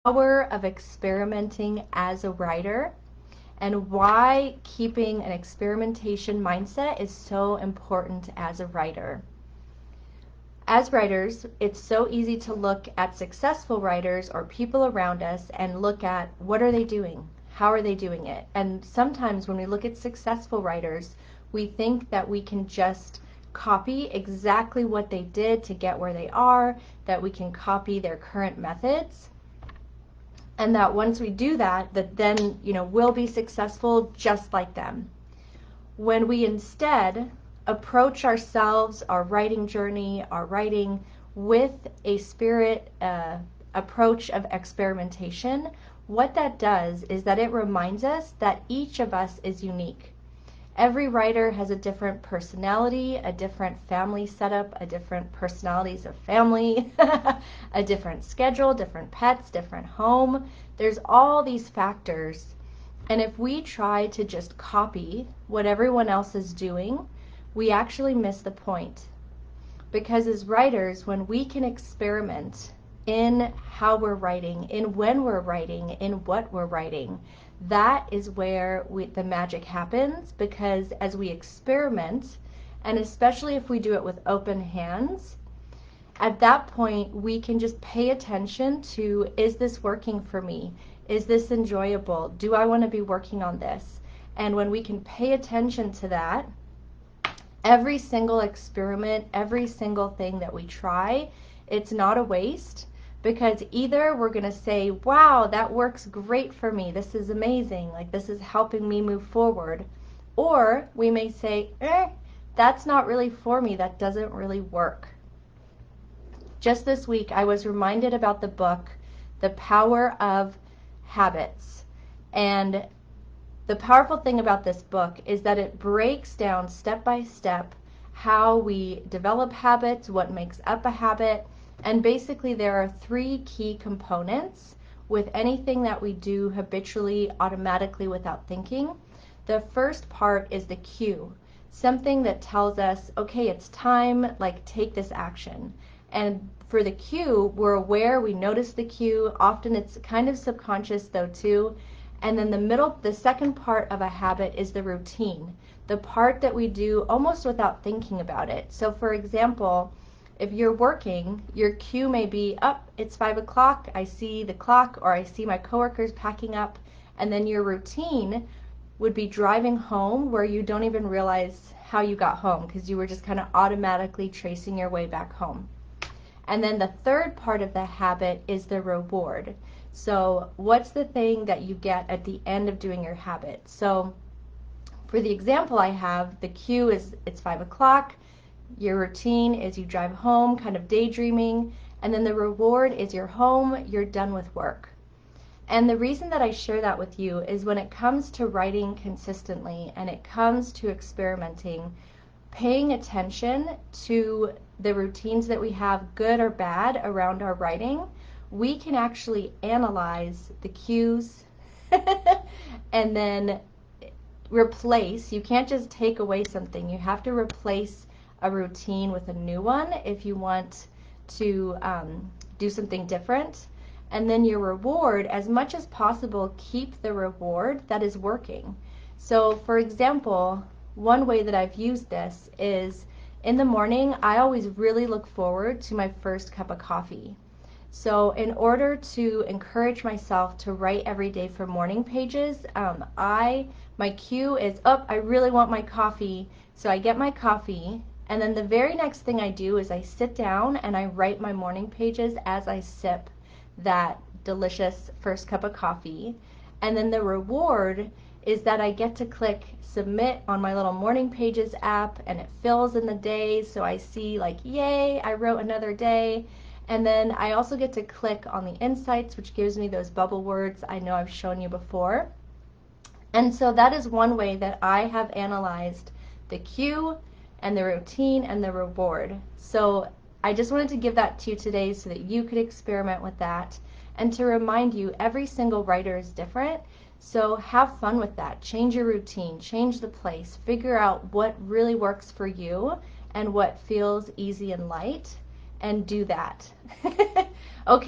power of experimenting as a writer and why keeping an experimentation mindset is so important as a writer. As writers, it's so easy to look at successful writers or people around us and look at what are they doing? How are they doing it? And sometimes when we look at successful writers, we think that we can just copy exactly what they did to get where they are, that we can copy their current methods, and that once we do that, that then, we'll be successful just like them. When we instead approach ourselves, our writing journey, our writing with a spirit approach of experimentation, what that does is that it reminds us that each of us is unique. Every writer has a different personality, a different family setup, a different personalities of family, a different schedule, different pets, different home. There's all these factors. And if we try to just copy what everyone else is doing, we actually miss the point. Because as writers, when we can experiment in how we're writing, in when we're writing, in what we're writing, that is where the magic happens. Because as we experiment, and especially if we do it with open hands, at that point we can just pay attention to, is this working for me? Is this enjoyable? Do I want to be working on this? And when we can pay attention to that, every single experiment, every single thing that we try, it's not a waste, because either we're going to say, wow, that works great for me. This is amazing. Like, this is helping me move forward. Or we may say, that's not really for me. That doesn't really work. Just this week, I was reminded about the book, The Power of Habits. And the powerful thing about this book is that it breaks down step by step how we develop habits, what makes up a habit, and basically there are 3 key components with anything that we do habitually, automatically, without thinking. The first part is the cue, something that tells us, okay, it's time, like take this action. And for the cue, we're aware, we notice the cue. Often it's kind of subconscious though too. And then the second part of a habit is the routine, the part that we do almost without thinking about it. So for example, if you're working, your cue may be, it's 5 o'clock, I see the clock, or I see my coworkers packing up, and then your routine would be driving home, where you don't even realize how you got home because you were just kind of automatically tracing your way back home. And then the third part of the habit is the reward. So what's the thing that you get at the end of doing your habit? So for the example I have, the cue is it's 5 o'clock, your routine is you drive home kind of daydreaming, and then the reward is you're home, you're done with work. And the reason that I share that with you is when it comes to writing consistently and it comes to experimenting, paying attention to the routines that we have, good or bad, around our writing, we can actually analyze the cues and then replace. You can't just take away something. You have to replace a routine with a new one if you want to do something different. And then your reward, as much as possible, keep the reward that is working. So for example, one way that I've used this is in the morning, I always really look forward to my first cup of coffee. So in order to encourage myself to write every day for morning pages, my cue is, I really want my coffee. So I get my coffee, and then the very next thing I do is I sit down and I write my morning pages as I sip that delicious first cup of coffee. And then the reward is that I get to click submit on my little morning pages app, and it fills in the days, so I see like, yay, I wrote another day. And then I also get to click on the insights, which gives me those bubble words I know I've shown you before. And so that is one way that I have analyzed the cue and the routine and the reward. So I just wanted to give that to you today so that you could experiment with that, and to remind you every single writer is different. So have fun with that. Change your routine, change the place, figure out what really works for you and what feels easy and light, and do that. Okay.